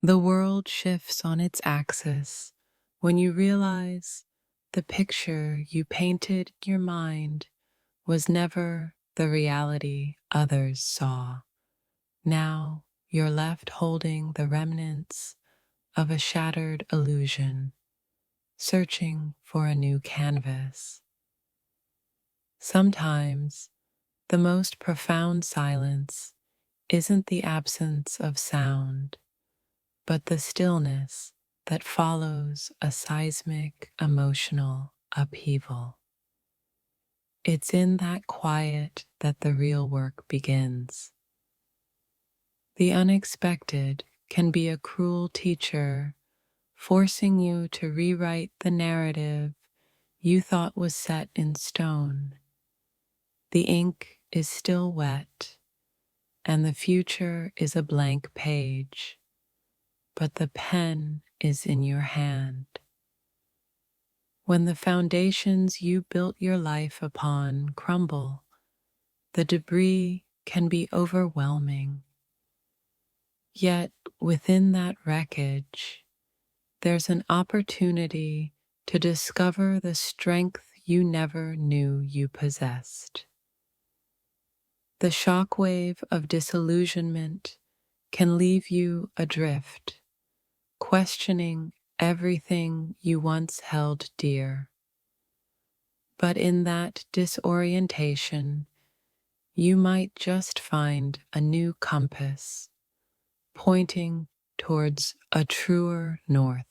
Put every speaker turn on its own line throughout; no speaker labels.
The world shifts on its axis when you realize the picture you painted in your mind was never the reality others saw. Now you're left holding the remnants of a shattered illusion, searching for a new canvas. Sometimes the most profound silence isn't the absence of sound, but the stillness that follows a seismic emotional upheaval. It's in that quiet that the real work begins. The unexpected can be a cruel teacher, forcing you to rewrite the narrative you thought was set in stone. The ink is still wet, and the future is a blank page, but the pen is in your hand. When the foundations you built your life upon crumble, the debris can be overwhelming. Yet within that wreckage, there's an opportunity to discover the strength you never knew you possessed. The shockwave of disillusionment can leave you adrift, questioning everything you once held dear. But in that disorientation, you might just find a new compass, pointing towards a truer north.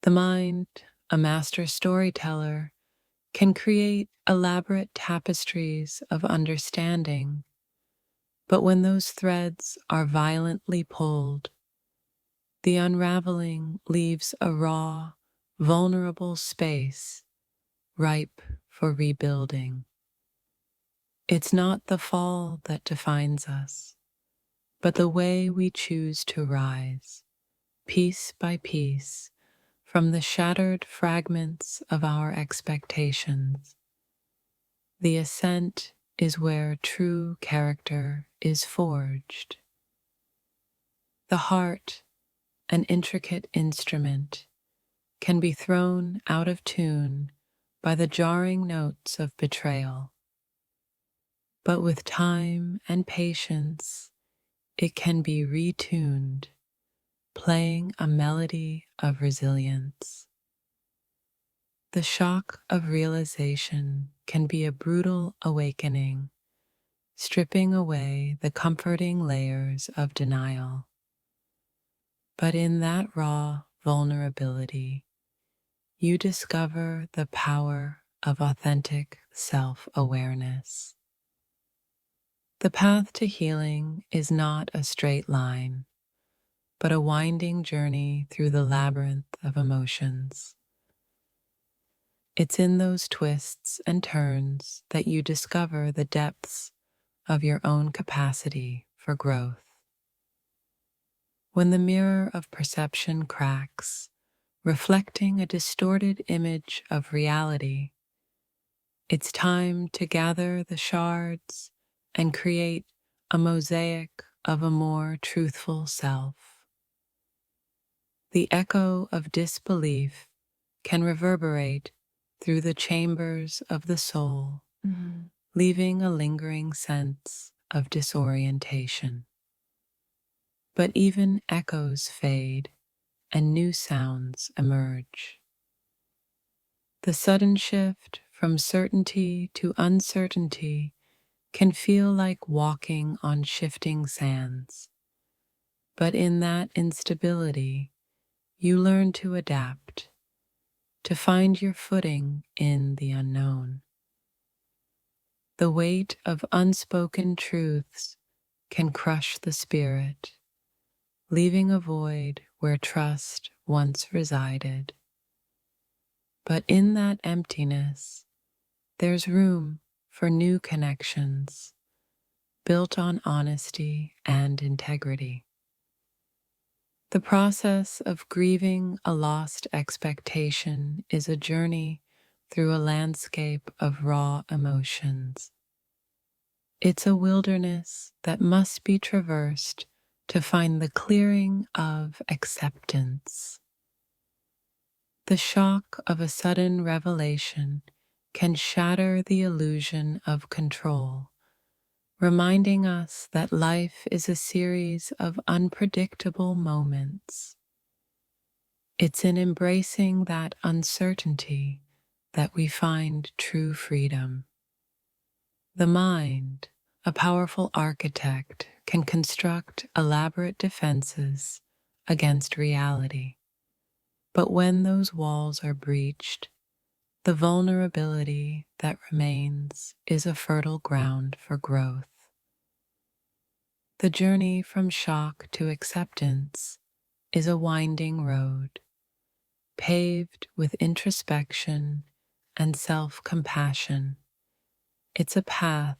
The mind, a master storyteller, can create elaborate tapestries of understanding, but when those threads are violently pulled, the unraveling leaves a raw, vulnerable space ripe for rebuilding. It's not the fall that defines us, but the way we choose to rise, piece by piece, from the shattered fragments of our expectations. The ascent is where true character is forged. The heart, an intricate instrument, can be thrown out of tune by the jarring notes of betrayal. But with time and patience, it can be retuned, playing a melody of resilience. The shock of realization can be a brutal awakening, stripping away the comforting layers of denial. But in that raw vulnerability, you discover the power of authentic self-awareness. The path to healing is not a straight line, but a winding journey through the labyrinth of emotions. It's in those twists and turns that you discover the depths of your own capacity for growth. When the mirror of perception cracks, reflecting a distorted image of reality, it's time to gather the shards and create a mosaic of a more truthful self. The echo of disbelief can reverberate through the chambers of the soul, leaving a lingering sense of disorientation. But even echoes fade and new sounds emerge. The sudden shift from certainty to uncertainty can feel like walking on shifting sands. But in that instability, you learn to adapt, to find your footing in the unknown. The weight of unspoken truths can crush the spirit, leaving a void where trust once resided. But in that emptiness, there's room for new connections, built on honesty and integrity. The process of grieving a lost expectation is a journey through a landscape of raw emotions. It's a wilderness that must be traversed to find the clearing of acceptance. The shock of a sudden revelation can shatter the illusion of control, reminding us that life is a series of unpredictable moments. It's in embracing that uncertainty that we find true freedom. The mind, a powerful architect, can construct elaborate defenses against reality. But when those walls are breached, the vulnerability that remains is a fertile ground for growth. The journey from shock to acceptance is a winding road, paved with introspection and self-compassion. It's a path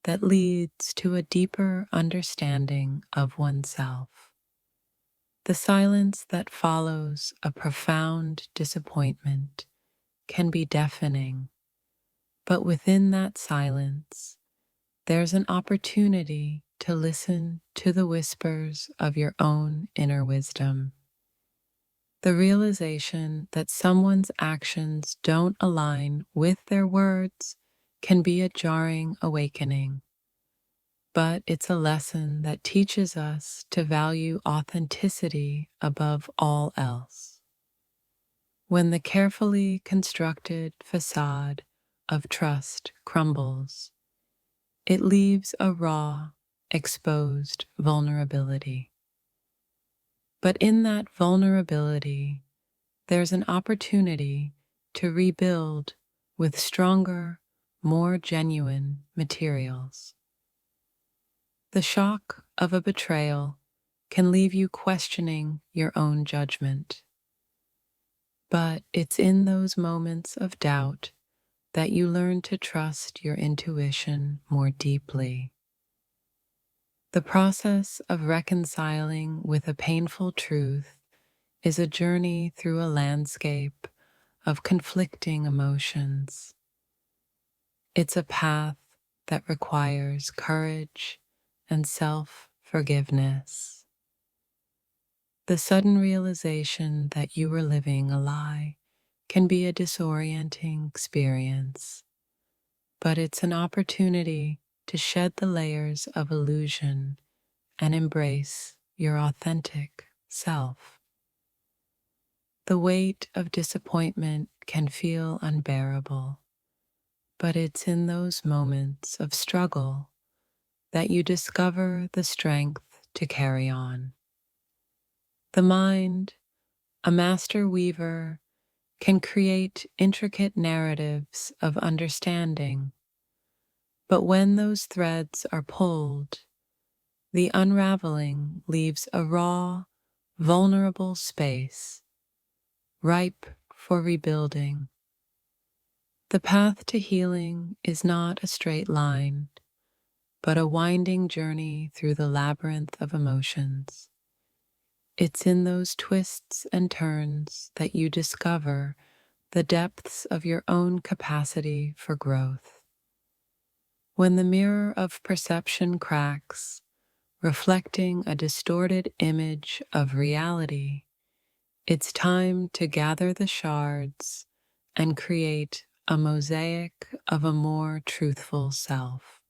that leads to a deeper understanding of oneself. The silence that follows a profound disappointment can be deafening, but within that silence, there's an opportunity to listen to the whispers of your own inner wisdom. The realization that someone's actions don't align with their words can be a jarring awakening, but it's a lesson that teaches us to value authenticity above all else. When the carefully constructed facade of trust crumbles, it leaves a raw, exposed vulnerability. But in that vulnerability, there's an opportunity to rebuild with stronger, more genuine materials. The shock of a betrayal can leave you questioning your own judgment. But it's in those moments of doubt that you learn to trust your intuition more deeply. The process of reconciling with a painful truth is a journey through a landscape of conflicting emotions. It's a path that requires courage and self-forgiveness. The sudden realization that you were living a lie can be a disorienting experience, but it's an opportunity to shed the layers of illusion and embrace your authentic self. The weight of disappointment can feel unbearable, but it's in those moments of struggle that you discover the strength to carry on. The mind, a master weaver, can create intricate narratives of understanding, but when those threads are pulled, the unraveling leaves a raw, vulnerable space, ripe for rebuilding. The path to healing is not a straight line, but a winding journey through the labyrinth of emotions. It's in those twists and turns that you discover the depths of your own capacity for growth. When the mirror of perception cracks, reflecting a distorted image of reality, it's time to gather the shards and create a mosaic of a more truthful self.